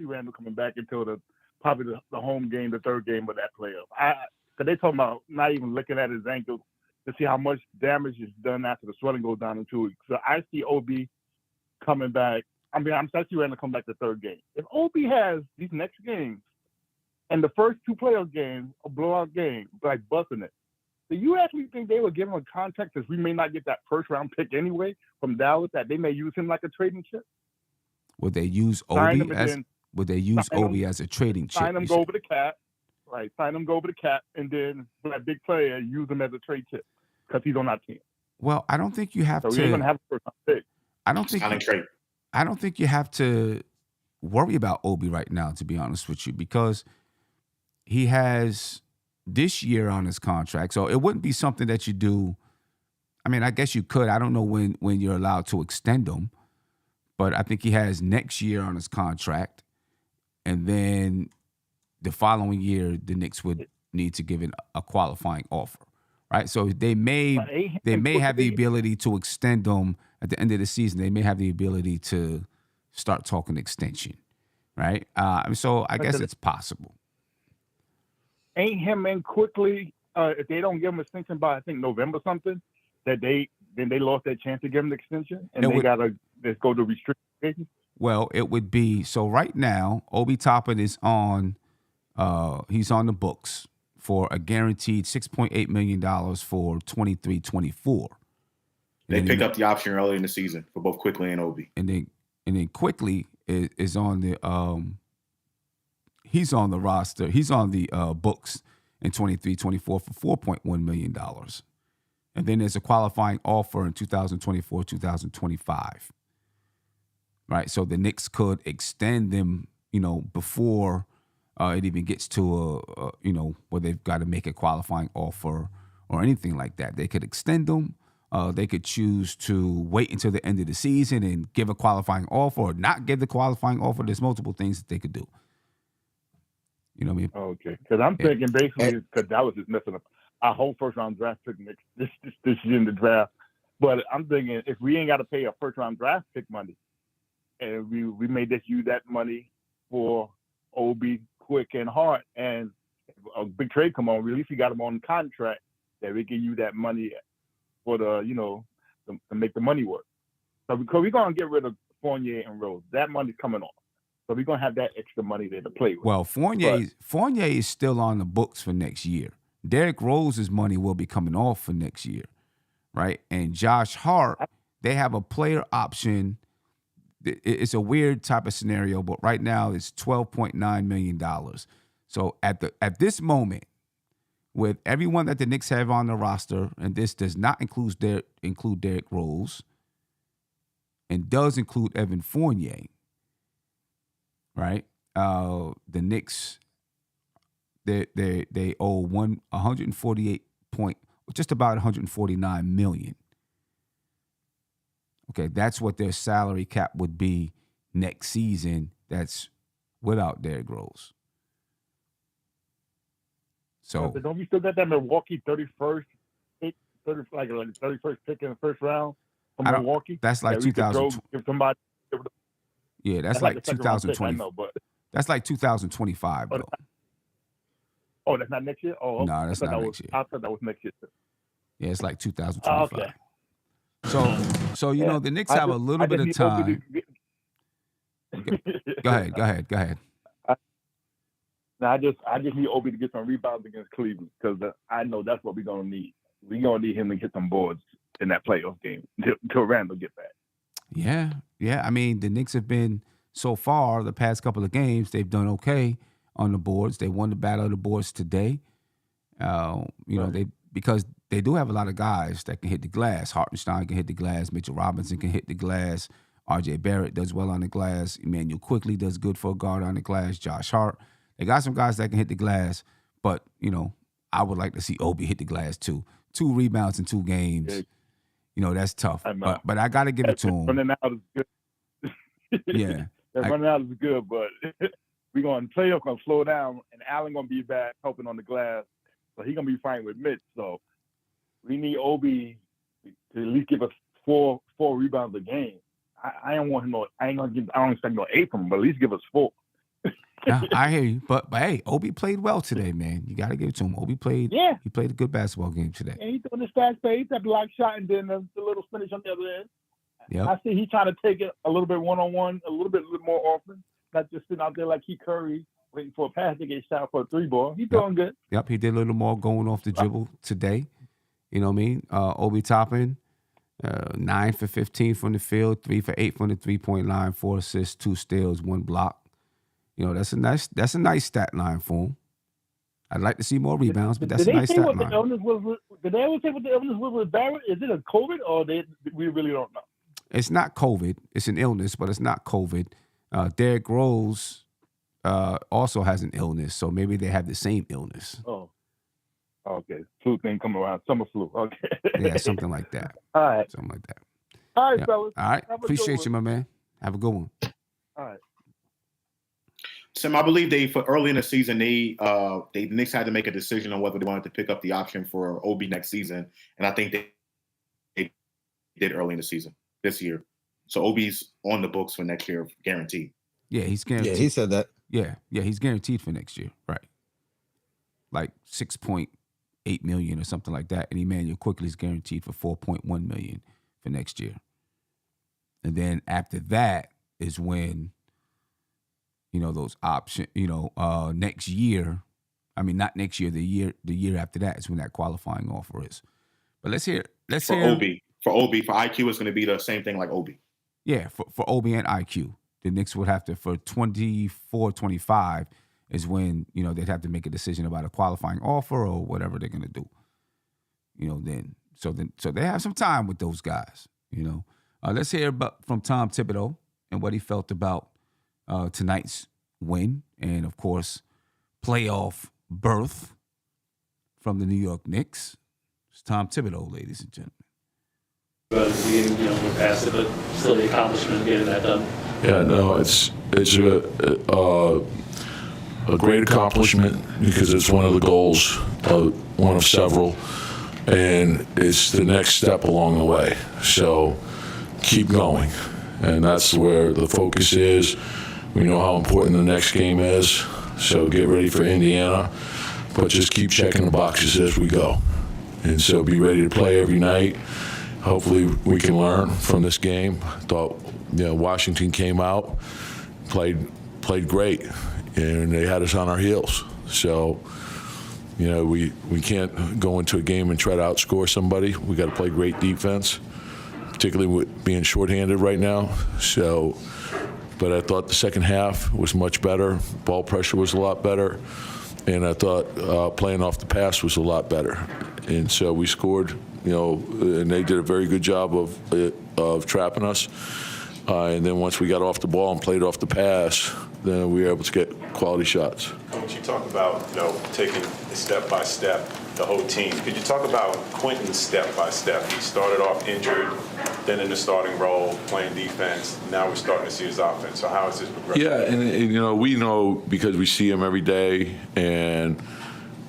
Randall coming back until probably the home game, the third game of that playoff. Because they talking about not even looking at his ankle to see how much damage is done after the swelling goes down in 2 weeks. So I see Obi coming back. I'm actually ready to come back the third game. If Obi has these next games and the first two playoff games, a blowout game, like busting it, do you actually think they would give him a contract because we may not get that first round pick anyway from Dallas, that they may use him like a trading chip? Would they use Obi as a trading chip? Sign him, go over the cap. Right, sign him, go over the cap, and then for that big player, use him as a trade chip because he's on our team. Well, I don't think you have to. So we're gonna have a first round pick. I don't think you have to worry about Obi right now, to be honest with you, because he has this year on his contract. So it wouldn't be something that you do. I guess you could. I don't know when you're allowed to extend him, but I think he has next year on his contract, and then the following year the Knicks would need to give a qualifying offer, right? So they may have the ability to extend them at the end of the season. They may have the ability to start talking extension, right? So I guess it's possible. Ain't him in Quickly, if they don't give him extension by I think November something, that they lost their chance to give him the extension, and they gotta just go to restricted. Well, it would be so right now. Obi Toppin is on. He's on the books for a guaranteed $6.8 million for 23-24. They picked up the option early in the season for both Quickly and Obi. And then Quickly is on the he's on the roster. He's on the books in 23-24 for $4.1 million. And then there's a qualifying offer in 2024-2025. Right? So the Knicks could extend them, before it even gets to where they've got to make a qualifying offer or anything like that. They could extend them. They could choose to wait until the end of the season and give a qualifying offer or not give the qualifying offer. There's multiple things that they could do. You know what I mean? Okay, because I'm thinking basically because Dallas is messing up our whole first round draft pick this year in the draft. But I'm thinking if we ain't got to pay a first round draft pick money, and we may just use that money for Obi, Quick, and Hart, and a big trade come on, at least we got them on contract that we can use that money for the to make the money work. So because we're gonna get rid of Fournier and Rose, that money's coming off. So we're gonna have that extra money there to play with. Well, Fournier is still on the books for next year. Derrick Rose's money will be coming off for next year, right? And Josh Hart, they have a player option. It's a weird type of scenario, but right now it's $12.9 million. So at this moment, with everyone that the Knicks have on the roster, and this does not include Derrick Rose, and does include Evan Fournier, right? The Knicks, they owe 148 just about 149 million. Okay, that's what their salary cap would be next season. That's without Derrick Rose. So but don't we still got that Milwaukee 31st pick, 31st pick in the first round from Milwaukee? That's like 2000. If somebody, yeah, that's like 2020. I know, but that's like 2025 though. Oh, that's not next year. Oh, okay. No, that's not next year. I thought that was next year. Yeah, it's like 2025. Okay. So you know the Knicks have a little bit of time. Go ahead. Now I just need Obi to get some rebounds against Cleveland because I know that's what we're gonna need. We're gonna need him to get some boards in that playoff game until Randall get back. Yeah. I mean, the Knicks have been so far the past couple of games. They've done okay on the boards. They won the battle of the boards today. You know, because they do have a lot of guys that can hit the glass. Hartenstein can hit the glass. Mitchell Robinson can hit the glass. R.J. Barrett does well on the glass. Emmanuel Quickly does good for a guard on the glass. Josh Hart. They got some guys that can hit the glass, but, you know, I would like to see Obi hit the glass too. 2 rebounds in 2 games. Yeah. You know, that's tough. But I got to give it to him. Running out is good. Yeah. Running out is good, but we're going to playoff going to slow down, and Allen going to be back helping on the glass. So he's going to be fighting with Mitch. So we need Obi to at least give us four rebounds a game. I don't want him. I don't expect no 8 from him, but at least give us 4. Yeah, I hear you, but hey, Obi played well today, man. You got to give it to him. Obi played. Yeah, he played a good basketball game today. And he's doing the fast pace, that block shot, and then the little finish on the other end. Yeah, I see he's trying to take it a little bit one-on-one, a little more often, not just sitting out there like he Curry waiting for a pass to get shot for a 3-ball. He's doing good. Yep, he did a little more going off the dribble today. You know what I mean? Obi Toppin, 9 for 15 from the field, 3 for 8 from the 3-point line, 4 assists, 2 steals, 1 block. You know, that's a nice stat line for him. I'd like to see more rebounds, but that's a nice stat line. Did they ever say what the illness was with Barrett? Is it a COVID or we really don't know? It's not COVID. It's an illness, but it's not COVID. Derrick Rose also has an illness, so maybe they have the same illness. Oh, okay. Flu thing come around. Summer flu. Okay. Yeah, something like that. All right. Something like that. All right, fellas. All right. Appreciate you, my man. Have a good one. All right. Tim, I believe for early in the season, the Knicks had to make a decision on whether they wanted to pick up the option for Obi next season, and I think they did early in the season this year. So Obi's on the books for next year, guaranteed. Yeah, he's guaranteed. Yeah, he said that. Yeah, he's guaranteed for next year, right? Like $6.8 million or something like that, and Emmanuel Quickly is guaranteed for $4.1 million for next year. And then after that is when, you know, those options, you know, next year, I mean, not next year, the year after that is when that qualifying offer is. But let's hear. Obi. For IQ, it's going to be the same thing like Obi. Yeah, for Obi and IQ. The Knicks would have to, for 24-25 is when, you know, they'd have to make a decision about a qualifying offer or whatever they're going to do. You know, so they have some time with those guys, you know. Let's hear from Tom Thibodeau and what he felt about tonight's win and, of course, playoff berth from the New York Knicks. It's Tom Thibodeau, ladies and gentlemen. But we're past it, but still the accomplishment of getting that done. Yeah, no, it's a great accomplishment because it's one of the goals, one of several, and it's the next step along the way. So keep going, and that's where the focus is. We know how important the next game is, so get ready for Indiana, but just keep checking the boxes as we go. And so be ready to play every night. Hopefully we can learn from this game. I thought, Washington came out, played great, and they had us on our heels. So, we can't go into a game and try to outscore somebody. We got to play great defense, particularly with being shorthanded right now. So, but I thought the second half was much better. Ball pressure was a lot better, and I thought playing off the pass was a lot better. And so we scored, and they did a very good job of trapping us. And then once we got off the ball and played off the pass, then we were able to get quality shots. Coach, you talk about, taking step by step, the whole team. Could you talk about Quentin's step by step? He started off injured, then in the starting role, playing defense. Now we're starting to see his offense. So how is this progressing? Yeah, and we know because we see him every day, and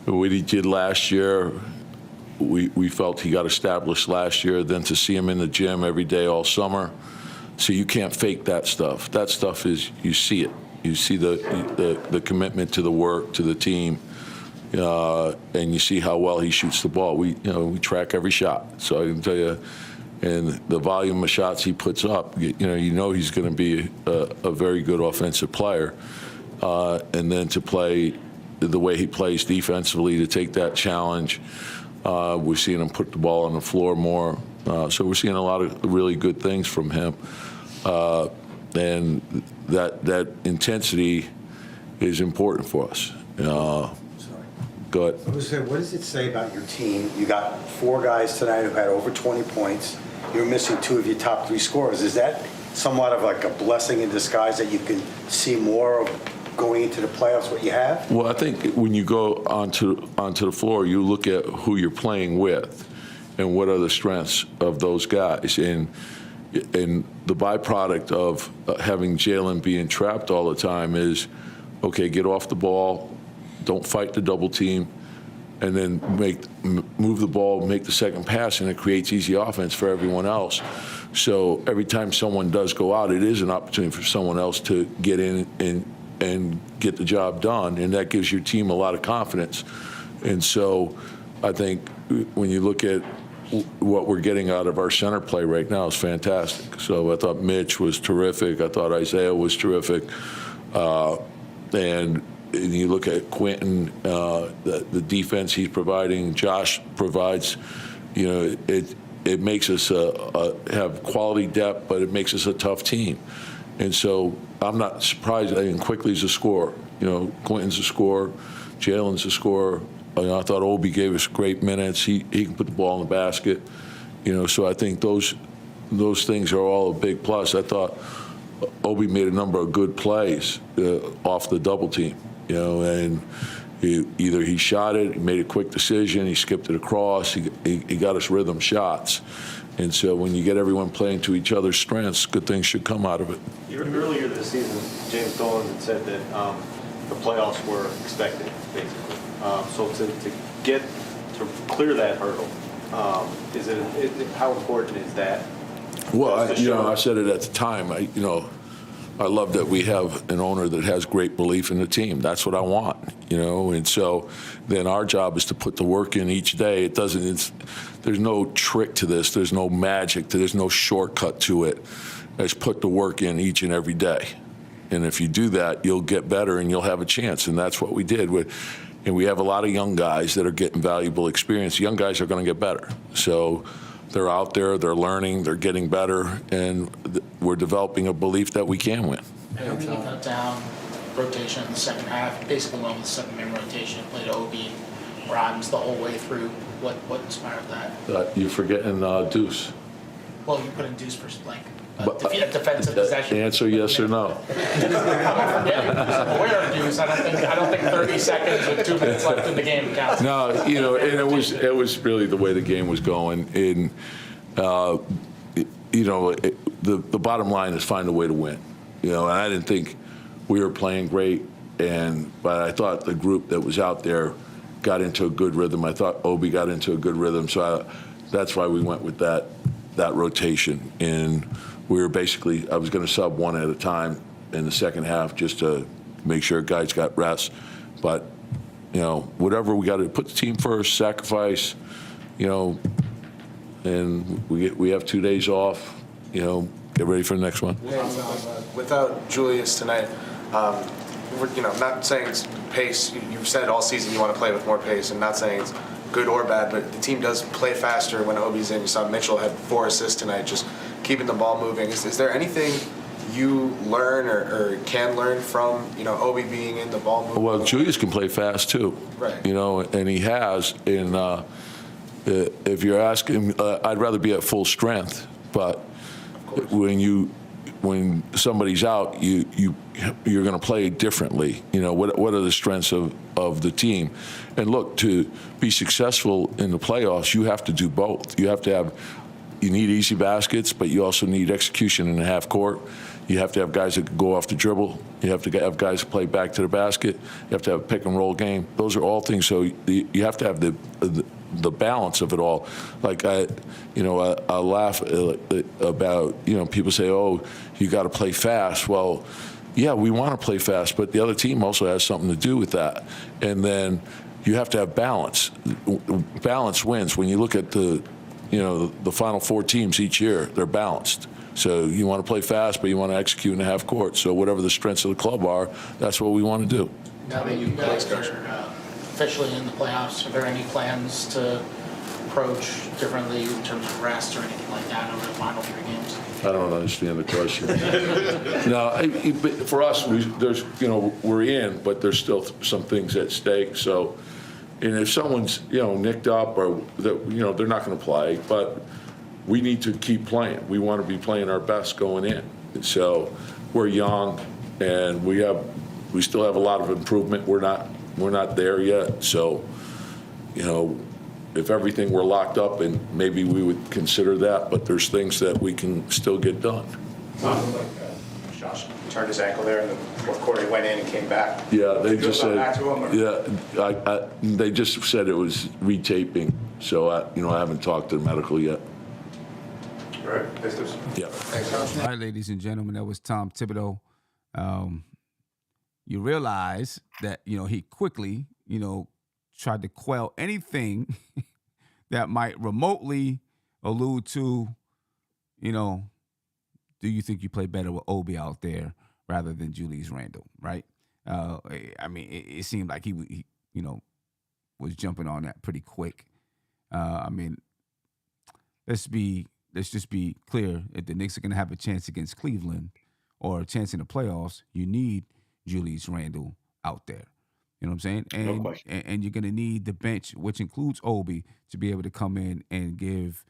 what he did last year, we felt he got established last year. Then to see him in the gym every day all summer, so you can't fake that stuff. That stuff is, you see it. You see the commitment to the work, to the team, and you see how well he shoots the ball. We track every shot, so I can tell you, and the volume of shots he puts up, he's going to be a very good offensive player, and then to play the way he plays defensively, to take that challenge. We're seeing him put the ball on the floor more, so we're seeing a lot of really good things from him. And that intensity is important for us. Go ahead. I was saying, what does it say about your team? You got 4 guys tonight who had over 20 points. You're missing 2 of your top 3 scorers. Is that somewhat of like a blessing in disguise that you can see more of going into the playoffs, what you have? Well, I think when you go onto the floor, you look at who you're playing with and what are the strengths of those guys. And the byproduct of having Jalen being trapped all the time is, okay, get off the ball, don't fight the double team, and then move the ball, make the second pass, and it creates easy offense for everyone else. So every time someone does go out, it is an opportunity for someone else to get in and get the job done, and that gives your team a lot of confidence. And so I think when you look at what we're getting out of our center play right now is fantastic. So I thought Mitch was terrific. I thought Isaiah was terrific. And you look at Quentin, the defense he's providing, Josh provides, it makes us have quality depth, but it makes us a tough team. And so I'm not surprised. I mean, Quickly's a scorer. Quentin's a scorer. Jalen's a scorer. I thought Obi gave us great minutes. He can put the ball in the basket. So I think those things are all a big plus. I thought Obi made a number of good plays off the double team. And either he shot it, he made a quick decision, he skipped it across, he got us rhythm shots. And so when you get everyone playing to each other's strengths, good things should come out of it. Earlier this season, James Dolan had said that the playoffs were expected, basically. So to clear that hurdle, how important is that? Well, I said it at the time. I love that we have an owner that has great belief in the team. That's what I want, And so then our job is to put the work in each day. There's no trick to this. There's no magic to this. There's no shortcut to it. It's put the work in each and every day. And if you do that, you'll get better and you'll have a chance. And that's what we did. And we have a lot of young guys that are getting valuable experience. Young guys are going to get better. So they're out there, they're learning, they're getting better, and we're developing a belief that we can win. And then you cut down rotation in the second half, basically went with the 7-man rotation, played Obi, Rodens the whole way through. What inspired that? You're forgetting Deuce. Well, you put in Deuce for defensive possession. Answer yes or no. I'm forgetting. I'm aware of Deuce. I don't think 30 seconds with 2 minutes left in the game counts. No, and it was really the way the game was going. And the bottom line is find a way to win. And I didn't think we were playing great But I thought the group that was out there got into a good rhythm. I thought Obi got into a good rhythm, so that's why we went with that rotation. And we were basically, I was going to sub one at a time in the second half just to make sure guys got rest. But whatever, we got to put the team first, sacrifice, and we have 2 days off. Get ready for the next one. Without Julius tonight, not saying it's pace. You've said all season you want to play with more pace, and not saying it's good or bad, but the team does play faster when Obi's in. You saw Mitchell had 4 assists tonight, just keeping the ball moving. Is there anything you learn or can learn from Obi being in the ball moving? Well, Julius can play fast too, right? And he has. And if you're asking, I'd rather be at full strength, but when somebody's out, you're going to play differently. What are the strengths of the team? And look, to be successful in the playoffs, you have to do both. You need easy baskets, but you also need execution in the half court. You have to have guys that can go off the dribble. You have to have guys play back to the basket. You have to have a pick and roll game. Those are all things. So you have to have the balance of it all. Like I laugh about people say, "Oh, you got to play fast." Well, yeah, we want to play fast, but the other team also has something to do with that. And then you have to have balance. Balance wins. When you look at the Final Four teams each year, they're balanced. So you want to play fast, but you want to execute in the half court. So whatever the strengths of the club are, that's what we want to do. Now that you guys are officially in the playoffs, are there any plans to approach differently in terms of rest or anything like that over the final 3 games? I don't understand the question. No, for us, we're in, but there's still some things at stake. So, and if someone's nicked up or they're not going to play, but we need to keep playing. We want to be playing our best going in. So we're young, and we still have a lot of improvement. We're not there yet. So, if everything were locked up, and maybe we would consider that, but there's things that we can still get done. Josh turned his ankle there in the fourth quarter. He went in and came back. Yeah, they just said. Back to him, or? They just said it was retaping. So I haven't talked to the medical yet. All right, thanks. Yeah. Thanks, Josh. All right, ladies and gentlemen, that was Tom Thibodeau. You realize that he quickly tried to quell anything that might remotely allude to, do you think you play better with Obi out there rather than Julius Randle, right? It seemed like he was jumping on that pretty quick. Let's just be clear. If the Knicks are going to have a chance against Cleveland or a chance in the playoffs, you need Julius Randle out there. You know what I'm saying? And, no question. And you're going to need the bench, which includes Obi, to be able to come in and give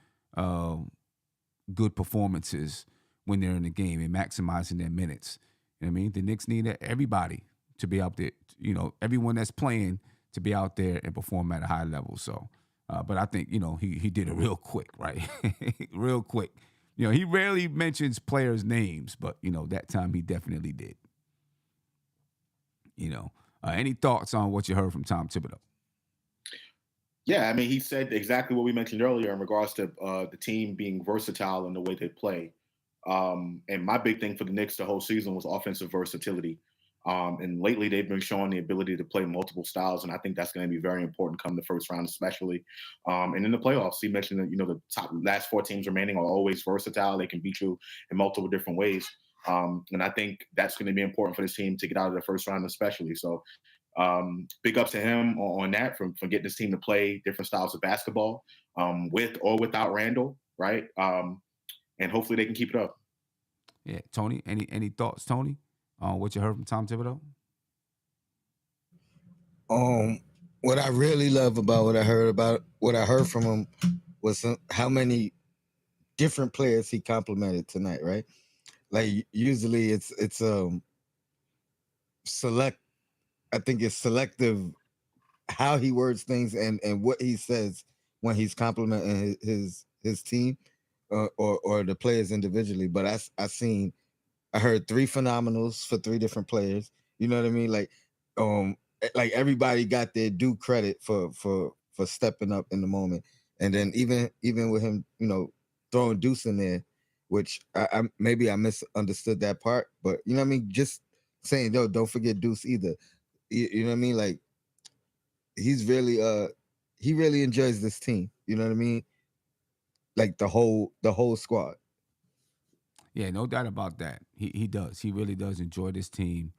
good performances when they're in the game and maximizing their minutes. You know what I mean? The Knicks need everybody to be out there, everyone that's playing to be out there and perform at a high level. So, but I think, he did it real quick, right? Real quick. He rarely mentions players' names, but, that time he definitely did. Any thoughts on what you heard from Tom Thibodeau? Yeah, he said exactly what we mentioned earlier in regards to the team being versatile in the way they play. And my big thing for the Knicks the whole season was offensive versatility. And lately they've been showing the ability to play multiple styles, and I think that's going to be very important come the first round, especially. And in the playoffs, he mentioned that the top last 4 teams remaining are always versatile. They can beat you in multiple different ways. And I think that's going to be important for this team to get out of the first round, especially. So big ups to him on that for getting this team to play different styles of basketball with or without Randle, right? And hopefully they can keep it up. Yeah, Tony, any thoughts, Tony, on what you heard from Tom Thibodeau? What I really love about what I heard from him was how many different players he complimented tonight, right? Like usually it's select. I think it's selective how he words things and what he says when he's complimenting his team or the players individually. But I heard 3 phenomenals for 3 different players. You know what I mean? Like like everybody got their due credit for stepping up in the moment. And then even with him, throwing Deuce in there, which I maybe I misunderstood that part, but you know what I mean? Just saying, no, don't forget Deuce either. You know what I mean? Like he's really he really enjoys this team. You know what I mean? Like the whole squad. Yeah, no doubt about that. He does. He really does enjoy this team.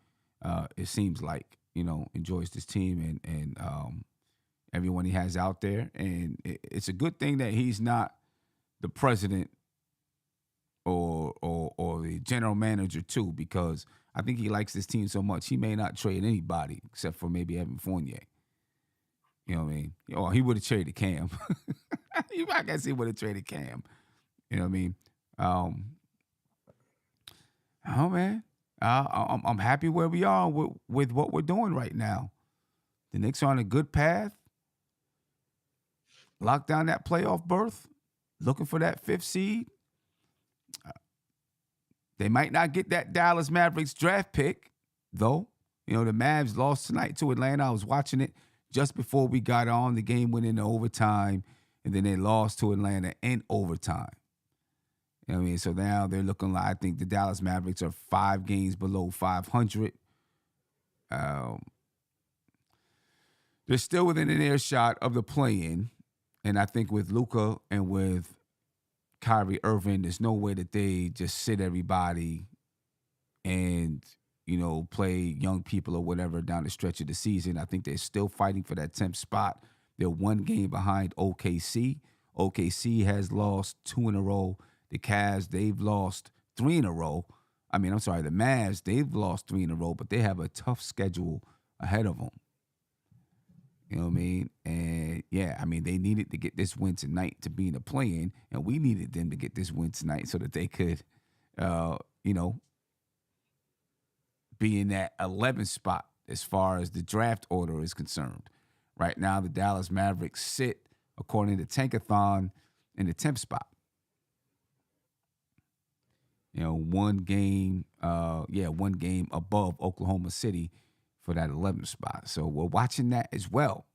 It seems like enjoys this team and everyone he has out there. And it's a good thing that he's not the president or the general manager too, because I think he likes this team so much he may not trade anybody except for maybe Evan Fournier. You know what I mean? Or he would have traded Cam. I guess he would have traded Cam. You know what I mean? Oh man, I'm happy where we are with what we're doing right now. The Knicks are on a good path. Lock down that playoff berth. Looking for that 5th seed. They might not get that Dallas Mavericks draft pick, though. The Mavs lost tonight to Atlanta. I was watching it just before we got on. The game went into overtime, and then they lost to Atlanta in overtime. You know what I mean? So now they're looking like, I think the Dallas Mavericks are 5 games below 500. They're still within an earshot of the play-in. And I think with Luka and with Kyrie Irving, there's no way that they just sit everybody and, play young people or whatever down the stretch of the season. I think they're still fighting for that 10th spot. They're 1 game behind OKC. OKC has lost 2 in a row. The Cavs, they've lost 3 in a row. The Mavs, they've lost 3 in a row, but they have a tough schedule ahead of them. You know what I mean? And yeah, they needed to get this win tonight to be in the play-in, and we needed them to get this win tonight so that they could, be in that 11th spot as far as the draft order is concerned. Right now, the Dallas Mavericks sit, according to Tankathon, in the 10th spot. 1 game above Oklahoma City for that 11th spot. So we're watching that as well.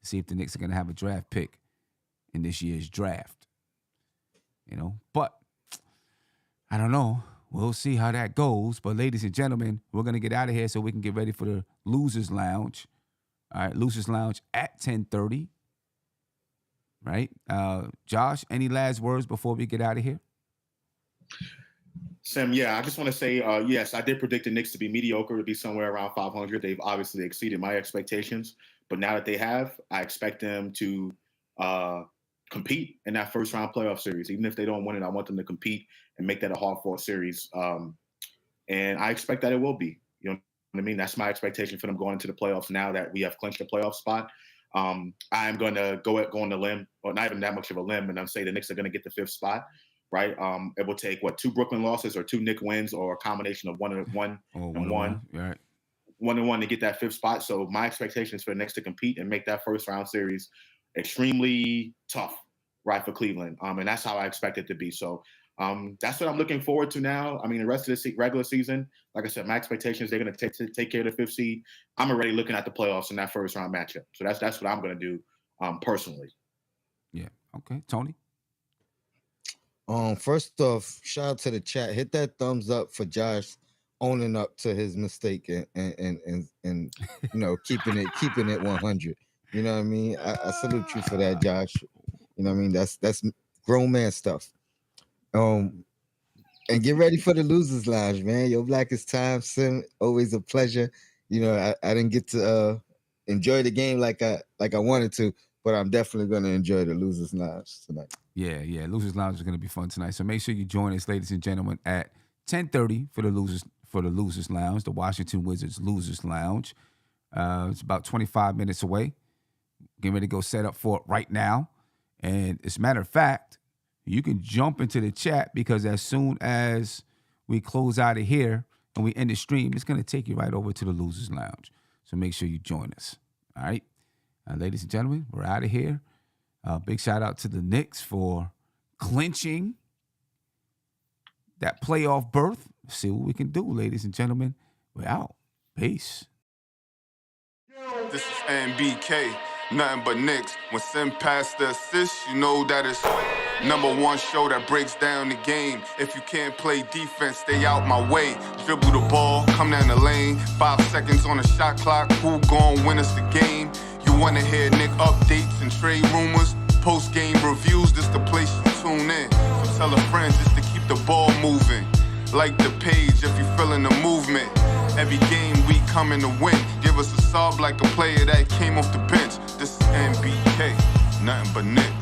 See if the Knicks are going to have a draft pick in this year's draft. But I don't know. We'll see how that goes. But ladies and gentlemen, we're going to get out of here so we can get ready for the Losers Lounge. All right, Losers Lounge at 10:30. Right? Josh, any last words before we get out of here? Sam, I just want to say, yes, I did predict the Knicks to be mediocre, to be somewhere around 500. They've obviously exceeded my expectations. But now that they have, I expect them to compete in that first-round playoff series. Even if they don't win it, I want them to compete and make that a hard-fought series. And I expect that it will be. You know what I mean? That's my expectation for them going into the playoffs now that we have clinched the playoff spot. I'm going to go on the limb, or not even that much of a limb, and I'm saying the Knicks are going to get the 5th spot. Right. It will take 2 Brooklyn losses or 2 Knicks wins or a combination of 1 and 1 and 1. Right. 1 and 1 to get that 5th spot. So my expectations for the Knicks to compete and make that first round series extremely tough, right, for Cleveland. And that's how I expect it to be. So that's what I'm looking forward to now. The rest of the regular season, like I said, my expectations, they're going to take care of the 5th seed. I'm already looking at the playoffs in that first round matchup. So that's what I'm going to do personally. Yeah. Okay. Tony? First off, shout out to the chat. Hit that thumbs up for Josh owning up to his mistake and keeping it 100. You know what I mean? I salute you for that, Josh. You know what I mean? That's grown man stuff. And get ready for the Losers Lounge, man. Your Blackest Time, Sim. Always a pleasure. I didn't get to enjoy the game like I wanted to, but I'm definitely going to enjoy the Losers Lounge tonight. Yeah. Losers Lounge is going to be fun tonight. So make sure you join us, ladies and gentlemen, at 10:30 for the Losers Lounge, the Washington Wizards Losers Lounge. It's about 25 minutes away. Getting ready to go set up for it right now. And as a matter of fact, you can jump into the chat because as soon as we close out of here and we end the stream, it's going to take you right over to the Losers Lounge. So make sure you join us. All right. Ladies and gentlemen, we're out of here. Big shout out to the Knicks for clinching that playoff berth. See what we can do, ladies and gentlemen. We're out. Peace. This is NBK, nothing but Knicks. When Sim passed the assist, you know that it's #1 show that breaks down the game. If you can't play defense, stay out my way. Dribble the ball, come down the lane. 5 seconds on the shot clock, who gon' win us the game? You wanna hear Nick updates and trade rumors? Postgame reviews, this the place you tune in. So tell a friend just to keep the ball moving. Like the page if you feeling the movement. Every game we coming to win. Give us a sub like a player that came off the bench. This is NBK, nothing but Nick.